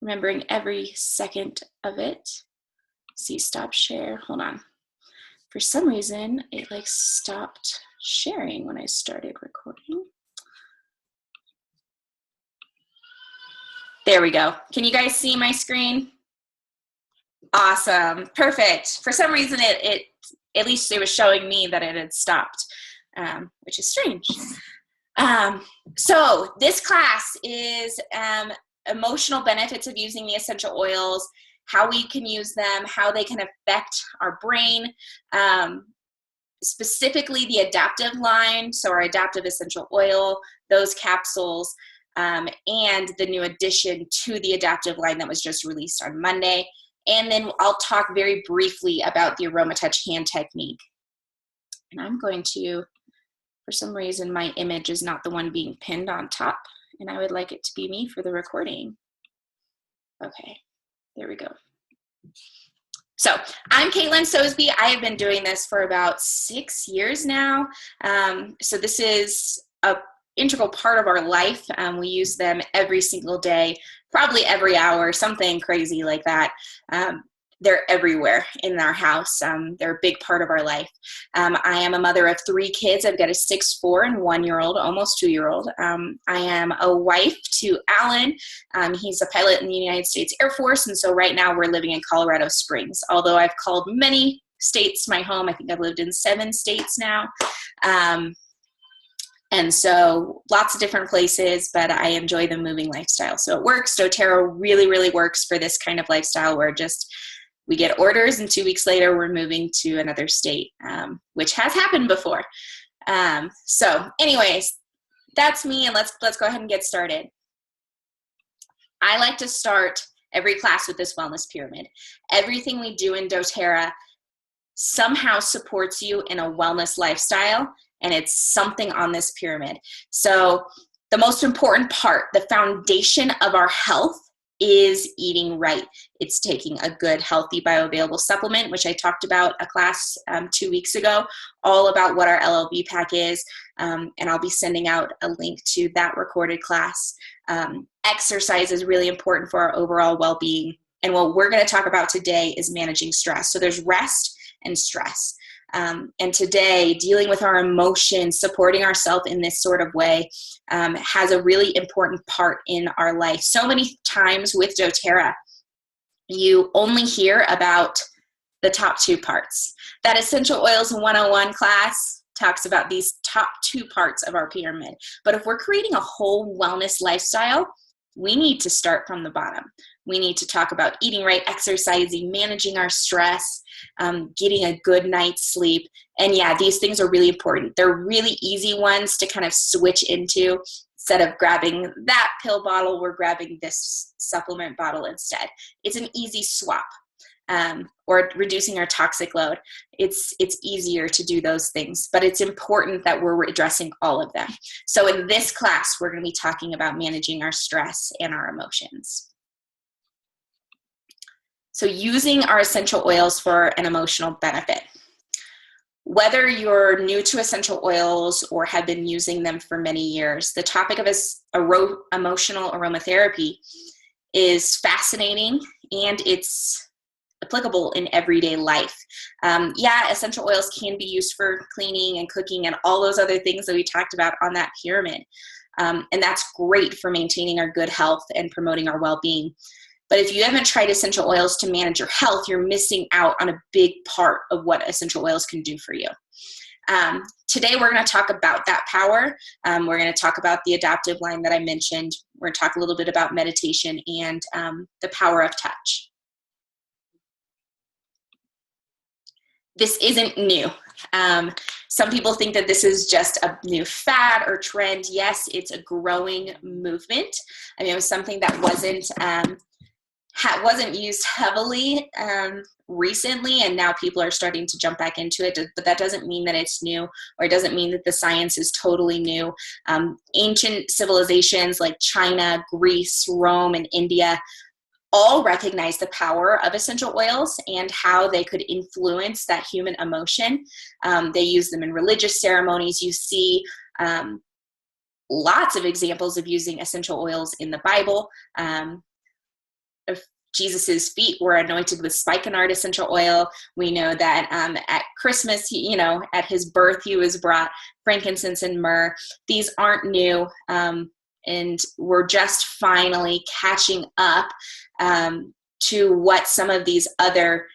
remembering every second of it. See, stop share, hold on. For some reason, it like stopped sharing when I started recording. There we go. Can you guys see my screen? Awesome, perfect. For some reason, it at least it was showing me that it had stopped, which is strange. So this class is emotional benefits of using the essential oils, how we can use them, how they can affect our brain, specifically the adaptive line, so our adaptive essential oil, those capsules, and the new addition to the adaptive line that was just released on Monday. And then I'll talk very briefly about the Aroma Touch hand technique. And I'm going to, for some reason, my image is not the one being pinned on top, and I would like it to be me for the recording. Okay, there we go. So I'm Caitlin Sosby. I have been doing this for about 6 years now. So this is an integral part of our life. We use them every single day, probably every hour, something crazy like that. They're everywhere in our house. They're a big part of our life. I am a mother of 3 kids. I've got a 6'4" and 1-year-old, almost 2-year-old. I am a wife to Alan. He's a pilot in the United States Air Force, and so right now we're living in Colorado Springs. Although I've called many states my home, I think I've lived in 7 states now. And so lots of different places, but I enjoy the moving lifestyle. So it works. doTERRA really, really works for this kind of lifestyle where we get orders and 2 weeks later we're moving to another state, which has happened before. So anyways, that's me, and let's go ahead and get started. I like to start every class with this wellness pyramid. Everything we do in doTERRA somehow supports you in a wellness lifestyle, and it's something on this pyramid. So the most important part, the foundation of our health, is eating right. It's taking a good, healthy, bioavailable supplement, which I talked about a class 2 weeks ago, all about what our LLB pack is, and I'll be sending out a link to that recorded class. Exercise is really important for our overall well-being, and what we're going to talk about today is managing stress. So there's rest and stress. And today, dealing with our emotions, supporting ourselves in this sort of way, has a really important part in our life. So many times with doTERRA, you only hear about the top 2 parts. That Essential Oils 101 class talks about these top 2 parts of our pyramid. But if we're creating a whole wellness lifestyle, we need to start from the bottom. We need to talk about eating right, exercising, managing our stress, getting a good night's sleep. And yeah, these things are really important. They're really easy ones to kind of switch into. Instead of grabbing that pill bottle, we're grabbing this supplement bottle instead. It's an easy swap. Or reducing our toxic load. It's easier to do those things, but it's important that we're addressing all of them. So in this class, we're going to be talking about managing our stress and our emotions. So using our essential oils for an emotional benefit. Whether you're new to essential oils or have been using them for many years, the topic of emotional aromatherapy is fascinating, and it's applicable in everyday life. Yeah, essential oils can be used for cleaning and cooking and all those other things that we talked about on that pyramid. And that's great for maintaining our good health and promoting our well-being. But if you haven't tried essential oils to manage your health, you're missing out on a big part of what essential oils can do for you. Today, we're going to talk about that power. We're going to talk about the adaptive line that I mentioned. We're going to talk a little bit about meditation and the power of touch. This isn't new. Some people think that this is just a new fad or trend. Yes, it's a growing movement. I mean, it was something that wasn't used heavily recently, and now people are starting to jump back into it, but that doesn't mean that it's new, or it doesn't mean that the science is totally new. Ancient civilizations like China, Greece, Rome, and India all recognize the power of essential oils and how they could influence that human emotion. They use them in religious ceremonies. You see lots of examples of using essential oils in the Bible. Jesus's feet were anointed with spikenard essential oil. We know that at Christmas, at his birth, he was brought frankincense and myrrh. These aren't new, and we're just finally catching up to what some of these other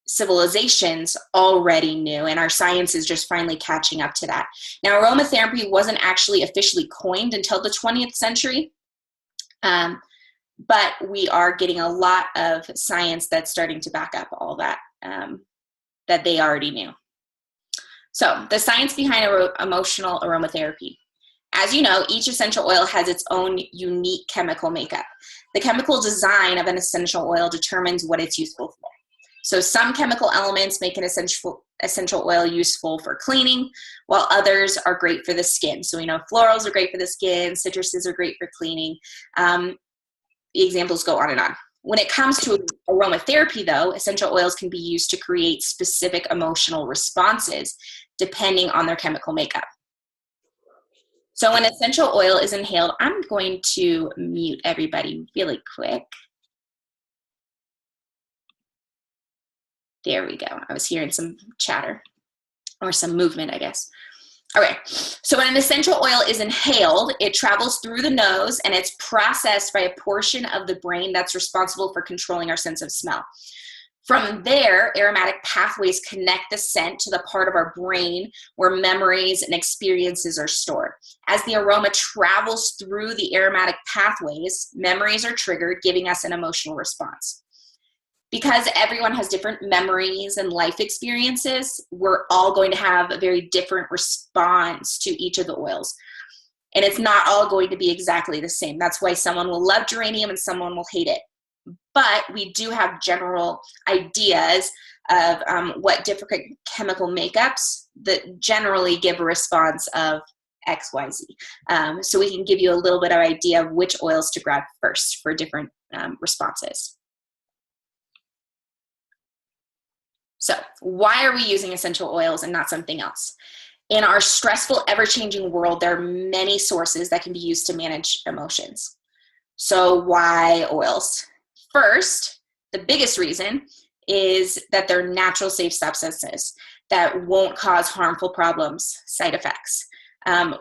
civilizations already knew, and our science is just finally catching up to that. Now, aromatherapy wasn't actually officially coined until the 20th century. But we are getting a lot of science that's starting to back up all that that they already knew. So the science behind emotional aromatherapy. As you know, each essential oil has its own unique chemical makeup. The chemical design of an essential oil determines what it's useful for. So some chemical elements make an essential oil useful for cleaning, while others are great for the skin. So we know florals are great for the skin, citruses are great for cleaning. The examples go on and on. When it comes to aromatherapy, though, essential oils can be used to create specific emotional responses depending on their chemical makeup. So when essential oil is inhaled, I'm going to mute everybody really quick. There we go. I was hearing some chatter or some movement, I guess. Okay, so when an essential oil is inhaled, it travels through the nose and it's processed by a portion of the brain that's responsible for controlling our sense of smell. From there, aromatic pathways connect the scent to the part of our brain where memories and experiences are stored. As the aroma travels through the aromatic pathways, memories are triggered, giving us an emotional response. Because everyone has different memories and life experiences, we're all going to have a very different response to each of the oils. And it's not all going to be exactly the same. That's why someone will love geranium and someone will hate it. But we do have general ideas of what different chemical makeups that generally give a response of X, Y, Z. So we can give you a little bit of idea of which oils to grab first for different responses. So why are we using essential oils and not something else? In our stressful, ever-changing world, there are many sources that can be used to manage emotions. So why oils? First, the biggest reason is that they're natural, safe substances that won't cause harmful problems, side effects,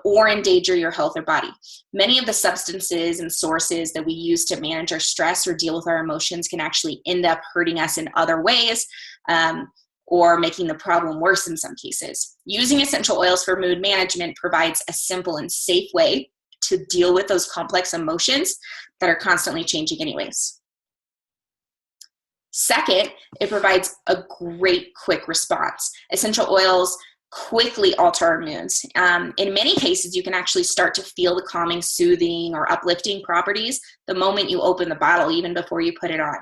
or endanger your health or body. Many of the substances and sources that we use to manage our stress or deal with our emotions can actually end up hurting us in other ways, or making the problem worse in some cases. Using essential oils for mood management provides a simple and safe way to deal with those complex emotions that are constantly changing anyways. Second, it provides a great quick response. Essential oils quickly alter our moods. In many cases, you can actually start to feel the calming, soothing, or uplifting properties the moment you open the bottle, even before you put it on.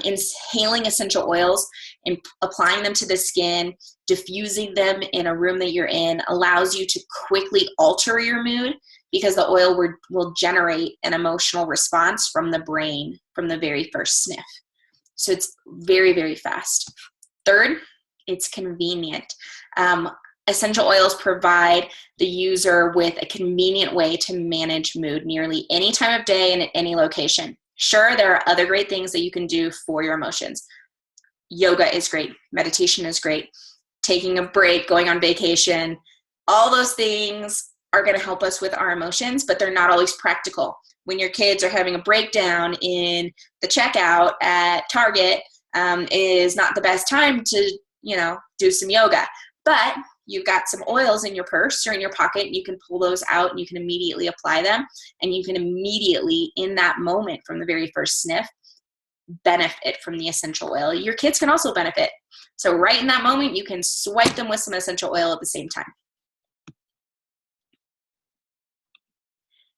Inhaling essential oils and applying them to the skin, diffusing them in a room that you're in, allows you to quickly alter your mood because the oil will generate an emotional response from the brain from the very first sniff. So it's very, very fast. Third, it's convenient. Essential oils provide the user with a convenient way to manage mood nearly any time of day and at any location. Sure, there are other great things that you can do for your emotions. Yoga is great. Meditation is great. Taking a break, going on vacation, all those things are going to help us with our emotions, but they're not always practical. When your kids are having a breakdown in the checkout at Target, is not the best time to do some yoga. But you've got some oils in your purse or in your pocket, and you can pull those out and you can immediately apply them. And you can immediately, in that moment from the very first sniff, benefit from the essential oil. Your kids can also benefit. So right in that moment, you can swipe them with some essential oil at the same time.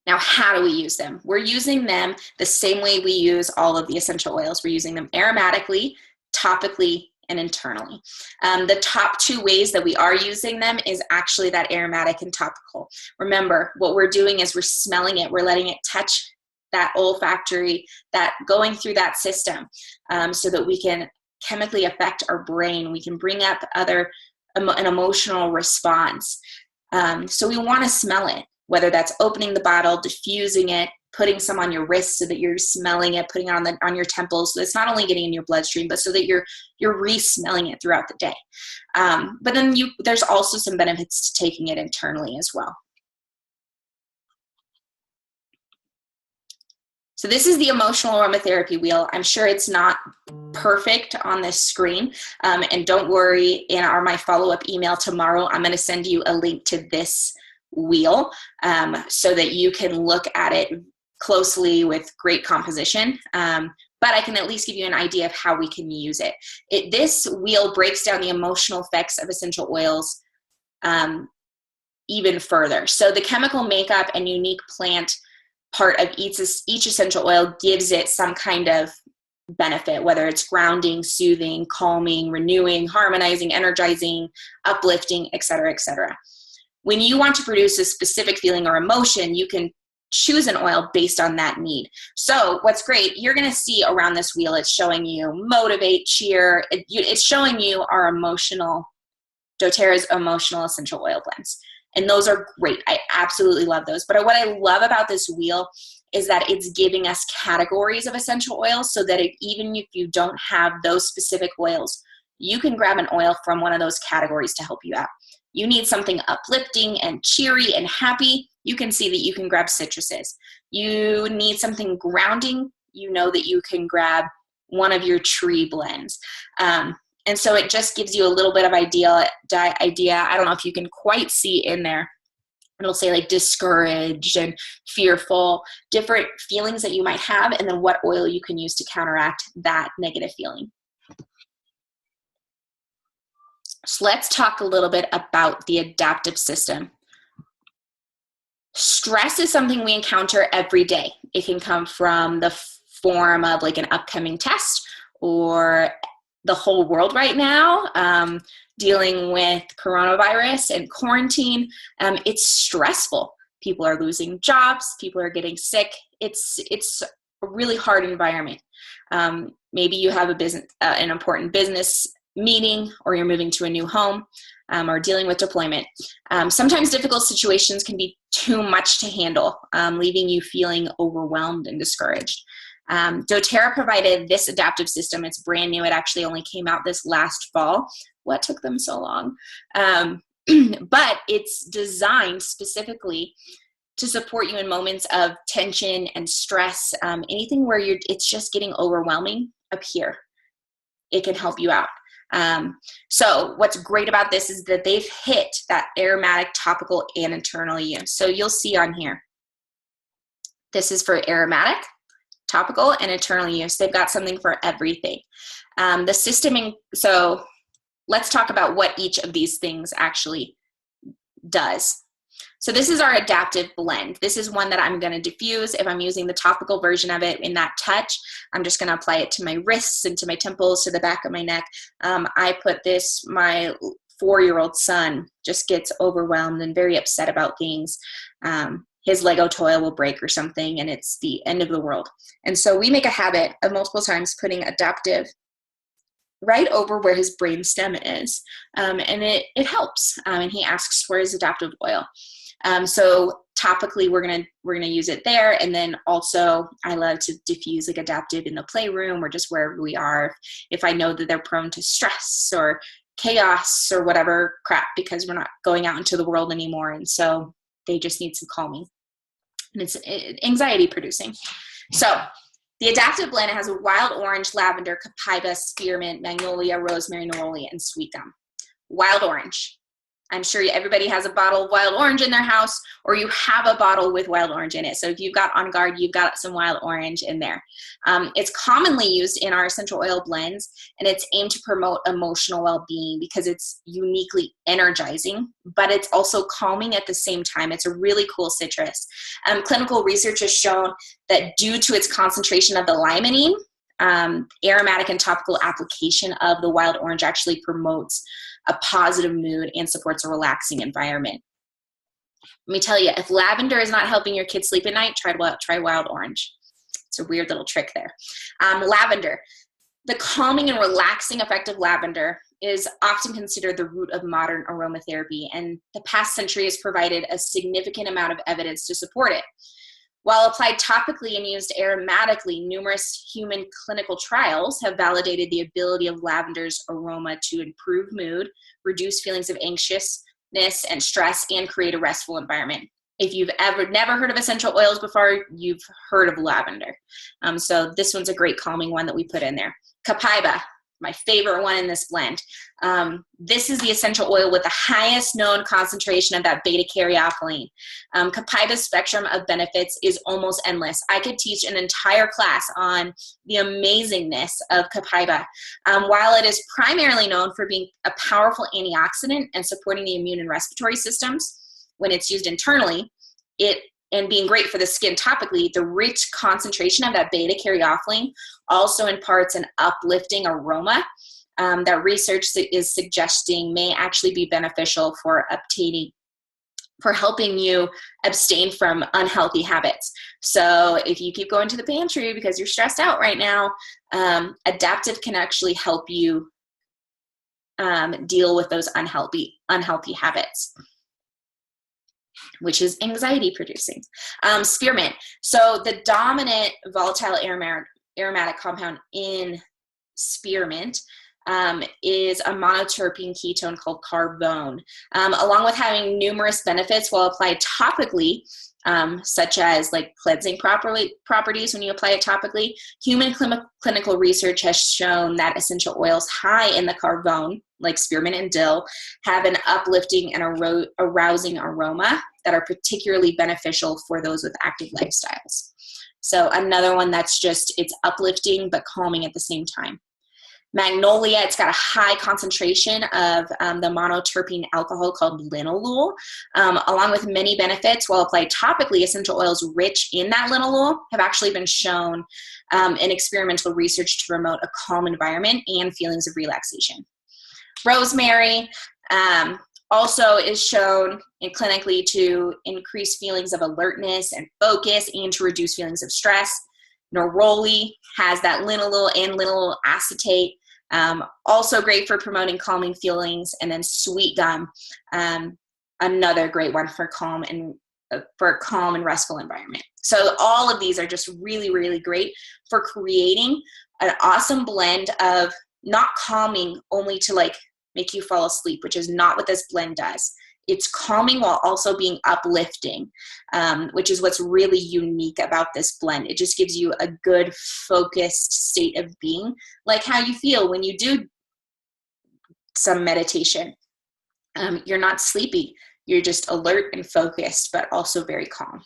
Now, how do we use them? We're using them the same way we use all of the essential oils. We're using them aromatically, topically, and internally. The top two ways that we are using them is actually that aromatic and topical. Remember, what we're doing is we're smelling it. We're letting it touch that olfactory, that going through that system, so that we can chemically affect our brain. We can bring up an emotional response. So we want to smell it, whether that's opening the bottle, diffusing it, putting some on your wrists so that you're smelling it, putting it on your temples. So it's not only getting in your bloodstream, but so that you're re-smelling it throughout the day. But then there's also some benefits to taking it internally as well. So this is the emotional aromatherapy wheel. I'm sure it's not perfect on this screen. And don't worry, in my follow-up email tomorrow, I'm going to send you a link to this wheel so that you can look at it closely with great composition. But I can at least give you an idea of how we can use it. This wheel breaks down the emotional effects of essential oils even further. So the chemical makeup and unique plant part of each essential oil gives it some kind of benefit, whether it's grounding, soothing, calming, renewing, harmonizing, energizing, uplifting, etc., etc. When you want to produce a specific feeling or emotion, you can choose an oil based on that need. So what's great, you're going to see around this wheel, it's showing you motivate, cheer. It's showing you our doTERRA's emotional essential oil blends. And those are great. I absolutely love those. But what I love about this wheel is that it's giving us categories of essential oils so that even if you don't have those specific oils, you can grab an oil from one of those categories to help you out. You need something uplifting and cheery and happy, you can see that you can grab citruses. You need something grounding, you know that you can grab one of your tree blends. And so it just gives you a little bit of idea. I don't know if you can quite see in there. It'll say like discouraged and fearful, different feelings that you might have, and then what oil you can use to counteract that negative feeling. So let's talk a little bit about the adaptive system. Stress is something we encounter every day. It can come from the form of like an upcoming test or the whole world right now, dealing with coronavirus and quarantine. It's stressful. People are losing jobs. People are getting sick. It's a really hard environment. Maybe you have an important business meeting, or you're moving to a new home, or dealing with deployment. Sometimes difficult situations can be too much to handle, leaving you feeling overwhelmed and discouraged. doTERRA provided this adaptive system. It's brand new. It actually only came out this last fall. What took them so long? But it's designed specifically to support you in moments of tension and stress, anything where it's just getting overwhelming up here. It can help you out. So what's great about this is that they've hit that aromatic, topical, and internal use. So you'll see on here, this is for aromatic, topical, and internal use. They've got something for everything. The system, so let's talk about what each of these things actually does. So this is our adaptive blend. This is one that I'm going to diffuse. If I'm using the topical version of it in that touch, I'm just going to apply it to my wrists and to my temples, to the back of my neck. I put this, my 4-year-old son just gets overwhelmed and very upset about things. His Lego toy will break or something, and it's the end of the world. And so we make a habit of multiple times putting adaptive right over where his brain stem is. And it helps. And he asks for his adaptive oil. So topically, we're gonna use it there, and then also I love to diffuse like adaptive in the playroom or just wherever we are. If I know that they're prone to stress or chaos or whatever crap, because we're not going out into the world anymore, and so they just need some calming, and it's anxiety producing. So the adaptive blend has a wild orange, lavender, copaiba, spearmint, magnolia, rosemary, neroli, and sweet gum. Wild orange. I'm sure everybody has a bottle of wild orange in their house, or you have a bottle with wild orange in it. So if you've got On Guard, you've got some wild orange in there. It's commonly used in our essential oil blends, and it's aimed to promote emotional well-being because it's uniquely energizing, but it's also calming at the same time. It's a really cool citrus. Clinical research has shown that due to its concentration of the limonene, aromatic and topical application of the wild orange actually promotes a positive mood and supports a relaxing environment. Let me tell you, if lavender is not helping your kids sleep at night, try wild orange. It's a weird little trick there. Lavender. The calming and relaxing effect of lavender is often considered the root of modern aromatherapy, and the past century has provided a significant amount of evidence to support it. While applied topically and used aromatically, numerous human clinical trials have validated the ability of lavender's aroma to improve mood, reduce feelings of anxiousness and stress, and create a restful environment. If you've never heard of essential oils before, you've heard of lavender. So this one's a great calming one that we put in there. Copaiba, my favorite one in this blend. This is the essential oil with the highest known concentration of that beta-caryophyllene. Copaiba's spectrum of benefits is almost endless. I could teach an entire class on the amazingness of copaiba. While it is primarily known for being a powerful antioxidant and supporting the immune and respiratory systems, when it's used internally, and being great for the skin topically, the rich concentration of that beta-caryophyllene also imparts an uplifting aroma that research is suggesting may actually be beneficial for helping you abstain from unhealthy habits. So if you keep going to the pantry because you're stressed out right now, Adaptive can actually help you deal with those unhealthy habits, which is anxiety producing. Spearmint. So the dominant volatile aromatic compound in spearmint is a monoterpene ketone called carbone. Along with having numerous benefits while applied topically, such as like cleansing properties when you apply it topically, human clinical research has shown that essential oils high in the carbone, like spearmint and dill, have an uplifting and arousing aroma that are particularly beneficial for those with active lifestyles. So another one that's just, it's uplifting but calming at the same time. Magnolia, it's got a high concentration of the monoterpene alcohol called linalool. Along with many benefits, while applied topically, essential oils rich in that linalool have actually been shown in experimental research to promote a calm environment and feelings of relaxation. Rosemary also is shown clinically to increase feelings of alertness and focus and to reduce feelings of stress. Neroli has that linalool and linalool acetate, also great for promoting calming feelings. And then sweet gum, another great one for a calm and restful environment. So all of these are just really, really great for creating an awesome blend of not calming only to like make you fall asleep, which is not what this blend does. It's calming while also being uplifting, which is what's really unique about this blend. It just gives you a good focused state of being, like how you feel when you do some meditation. You're not sleepy. You're just alert and focused, but also very calm.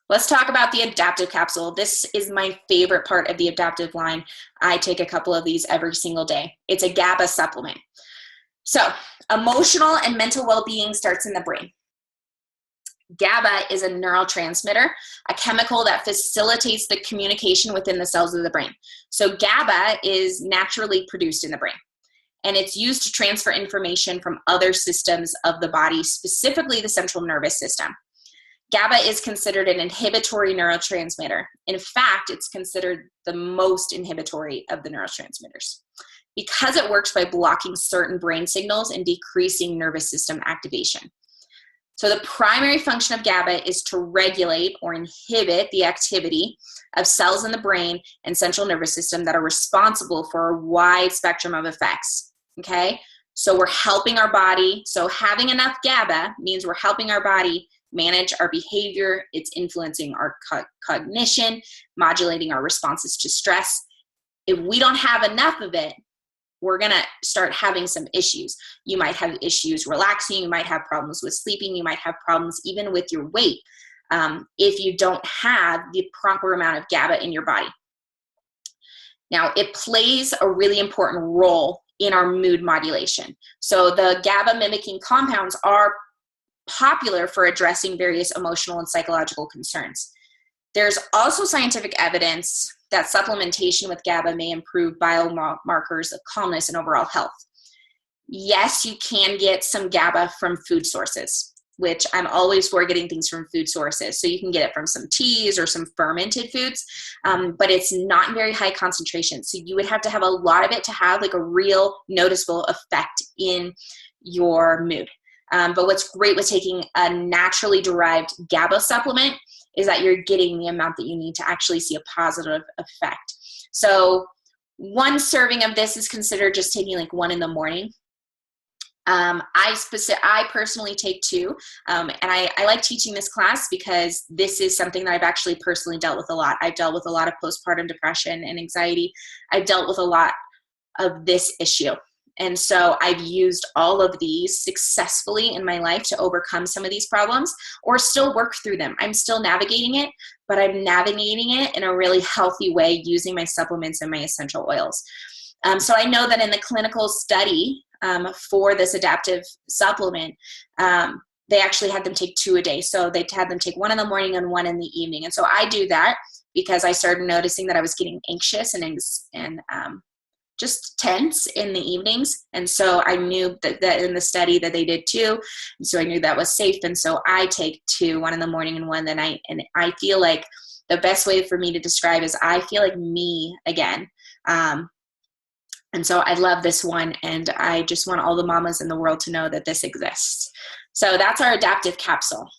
Let's talk about the Adaptive capsule. This is my favorite part of the Adaptive line. I take a couple of these every single day. It's a GABA supplement. So emotional and mental well-being starts in the brain. GABA is a neurotransmitter, a chemical that facilitates the communication within the cells of the brain. So GABA is naturally produced in the brain, and it's used to transfer information from other systems of the body, specifically the central nervous system. GABA is considered an inhibitory neurotransmitter. In fact, it's considered the most inhibitory of the neurotransmitters because it works by blocking certain brain signals and decreasing nervous system activation. So the primary function of GABA is to regulate or inhibit the activity of cells in the brain and central nervous system that are responsible for a wide spectrum of effects, okay? So we're helping our body. So having enough GABA means we're helping our body manage our behavior. It's influencing our cognition, modulating our responses to stress. If we don't have enough of it, we're going to start having some issues. You might have issues relaxing. You might have problems with sleeping. You might have problems even with your weight if you don't have the proper amount of GABA in your body. Now, it plays a really important role in our mood modulation. So the GABA mimicking compounds are popular for addressing various emotional and psychological concerns. There's also scientific evidence that supplementation with GABA may improve biomarkers of calmness and overall health. Yes, you can get some GABA from food sources, which I'm always for getting things from food sources. So you can get it from some teas or some fermented foods, but it's not in very high concentration. So you would have to have a lot of it to have like a real noticeable effect in your mood. But what's great with taking a naturally derived GABA supplement is that you're getting the amount that you need to actually see a positive effect. So one serving of this is considered just taking like one in the morning. I personally take two, and I like teaching this class because this is something that I've actually personally dealt with a lot. I've dealt with a lot of postpartum depression and anxiety. I've dealt with a lot of this issue. And so I've used all of these successfully in my life to overcome some of these problems or still work through them. I'm still navigating it, but I'm navigating it in a really healthy way using my supplements and my essential oils. So I know that in the clinical study for this adaptive supplement, they actually had them take two a day. So they had them take one in the morning and one in the evening. And so I do that because I started noticing that I was getting anxious and just tense in the evenings. And so I knew that in the study that they did two. And so I knew that was safe. And so I take two, one in the morning and one in the night. And I feel like the best way for me to describe is I feel like me again. And so I love this one. And I just want all the mamas in the world to know that this exists. So that's our adaptive capsule.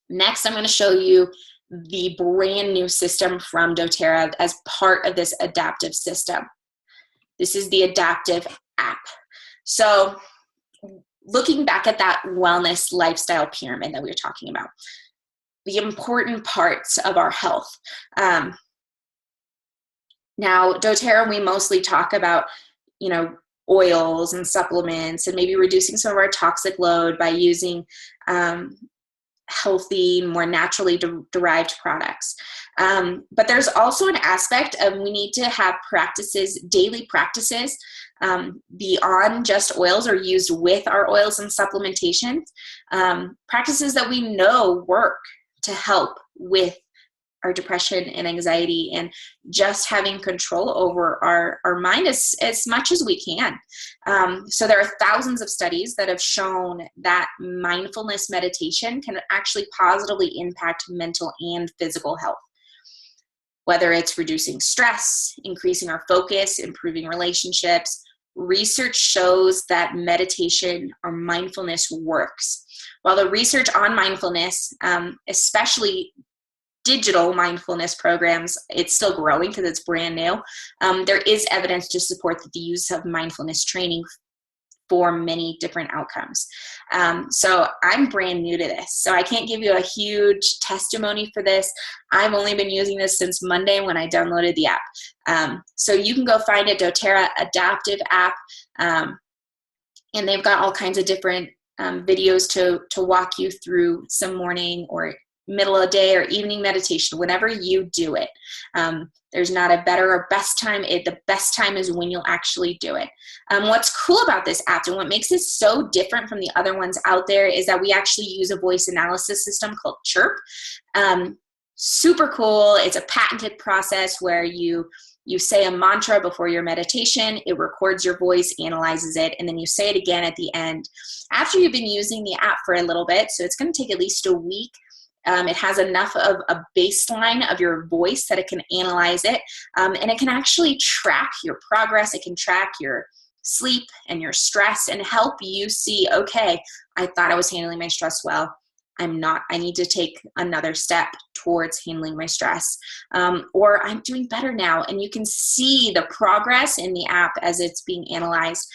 Next, I'm going to show you the brand new system from doTERRA as part of this adaptive system. This is the adaptive app. So looking back at that wellness lifestyle pyramid that we were talking about, the important parts of our health. Now, doTERRA, we mostly talk about, oils and supplements and maybe reducing some of our toxic load by using healthy, more naturally derived products. But there's also an aspect of we need to have practices, daily practices, beyond just oils or used with our oils and supplementation, practices that we know work to help with our depression and anxiety and just having control over our mind as much as we can. So there are thousands of studies that have shown that mindfulness meditation can actually positively impact mental and physical health. Whether it's reducing stress, increasing our focus, improving relationships, research shows that meditation or mindfulness works. While the research on mindfulness, especially digital mindfulness programs, it's still growing because it's brand new. There is evidence to support the use of mindfulness training for many different outcomes. So I'm brand new to this. So I can't give you a huge testimony for this. I've only been using this since Monday when I downloaded the app. So you can go find it, doTERRA Adaptive app. And they've got all kinds of different videos to walk you through some morning or middle of the day or evening meditation, whenever you do it. There's not a better or best time. The best time is when you'll actually do it. What's cool about this app and what makes it so different from the other ones out there is that we actually use a voice analysis system called Chirp. Super cool. It's a patented process where you say a mantra before your meditation, it records your voice, analyzes it, and then you say it again at the end. After you've been using the app for a little bit, so it's going to take at least a week, it has enough of a baseline of your voice that it can analyze it, and it can actually track your progress. It can track your sleep and your stress and help you see, okay, I thought I was handling my stress well. I'm not. I need to take another step towards handling my stress, or I'm doing better now. And you can see the progress in the app as it's being analyzed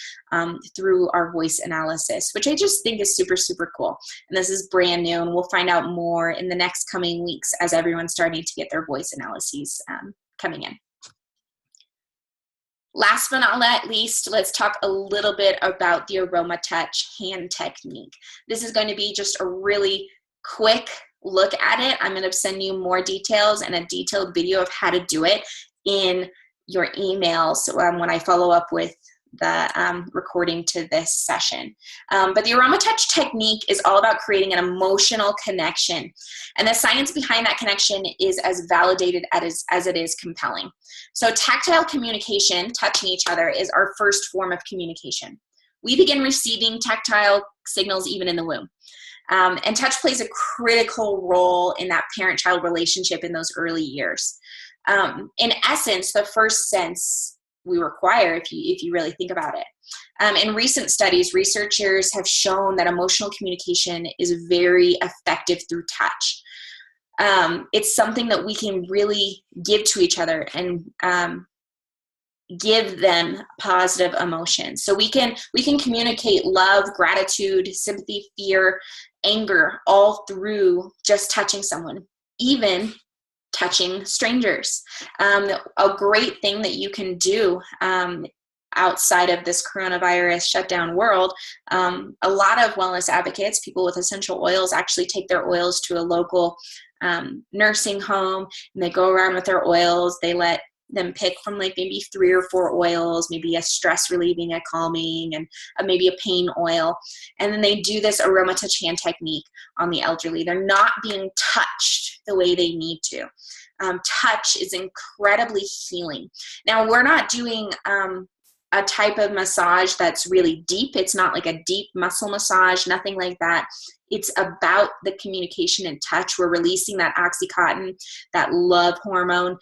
through our voice analysis, which I just think is super, super cool. And this is brand new, and we'll find out more in the next coming weeks as everyone's starting to get their voice analyses coming in. Last but not least, let's talk a little bit about the Aroma Touch hand technique. This is going to be just a really quick look at it. I'm going to send you more details and a detailed video of how to do it in your emails when I follow up with the recording to this session. But the Aroma Touch technique is all about creating an emotional connection. And the science behind that connection is as validated as it is compelling. So tactile communication, touching each other, is our first form of communication. We begin receiving tactile signals even in the womb. And touch plays a critical role in that parent-child relationship in those early years. In essence, the first sense we require if you really think about it. In recent studies, researchers have shown that emotional communication is very effective through touch. It's something that we can really give to each other and give them positive emotions. So we can communicate love, gratitude, sympathy, fear, anger, all through just touching someone, even touching strangers. A great thing that you can do outside of this coronavirus shutdown world, a lot of wellness advocates, people with essential oils, actually take their oils to a local nursing home, and they go around with their oils. They let them pick from like maybe 3 or 4 oils, maybe a stress relieving, a calming, and maybe a pain oil. And then they do this aroma touch hand technique on the elderly. They're not being touched the way they need to. Touch is incredibly healing. Now, we're not doing a type of massage that's really deep. It's not like a deep muscle massage, nothing like that. It's about the communication and touch. We're releasing that oxytocin, that love hormone,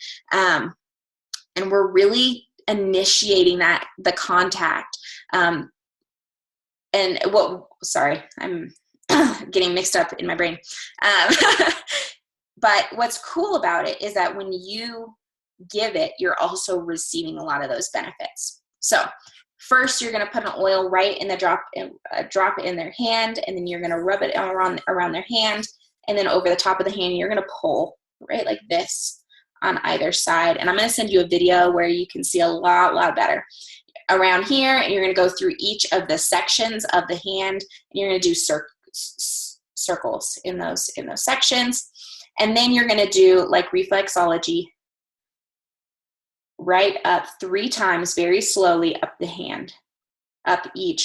and we're really initiating the contact. Sorry, I'm getting mixed up in my brain. But what's cool about it is that when you give it, you're also receiving a lot of those benefits. So first, you're going to put an oil right in the drop in their hand, and then you're going to rub it around their hand, and then over the top of the hand, you're going to pull right like this on either side. And I'm going to send you a video where you can see a lot better. Around here, and you're going to go through each of the sections of the hand, and you're going to do circles in those sections. And then you're going to do like reflexology, right up 3 times, very slowly up the hand, up each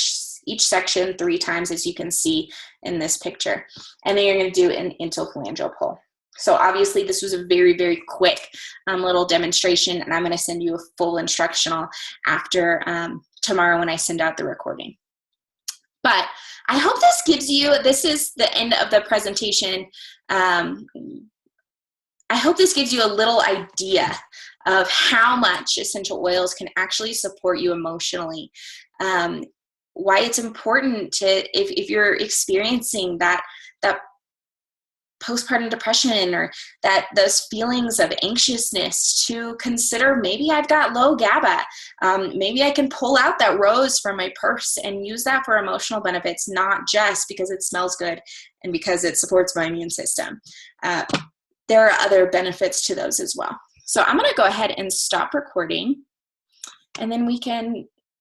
section 3 times, as you can see in this picture. And then you're going to do an intophalangeal pull. So obviously this was a very, very quick little demonstration, and I'm going to send you a full instructional after tomorrow when I send out the recording. But I hope this is the end of the presentation. I hope this gives you a little idea of how much essential oils can actually support you emotionally. Why it's important to, if you're experiencing that postpartum depression or those feelings of anxiousness, to consider maybe I've got low GABA. Maybe I can pull out that rose from my purse and use that for emotional benefits, not just because it smells good and because it supports my immune system. There are other benefits to those as well. So I'm going to go ahead and stop recording, and then we can